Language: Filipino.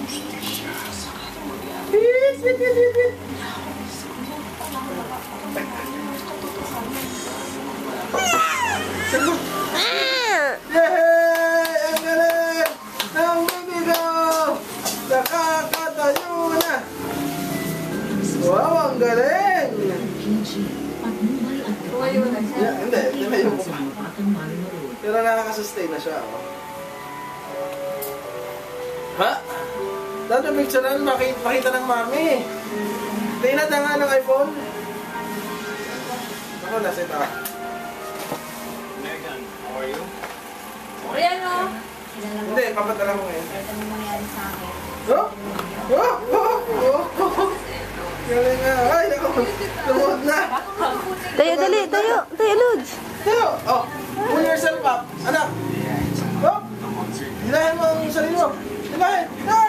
Hit, hit, hit, hit, hit. Yay! Ang galing! Ng baby ko! Nakakatayo na! Wow, ang galing! Hindi, tinayo ko pa. Pero nakakasustain na siya, oh. Ha? Dato picturean, makita ng mami. Tingnan na nga ng iPhone. Ako, nasa ito. Megan, how are you? Ayan o. Hindi, papatala mo ngayon. Ito na mangyari sa akin. Oh! Oh! Oh! Oh! Galing nga. Ay, ako. Tumuhod na. Tayo, dali. Tayo. Tayo, Lods. Tayo. Oh, pull yourself up. Anak. Oh! Hilahin mo ang sarili mo. Hilahin. Ah!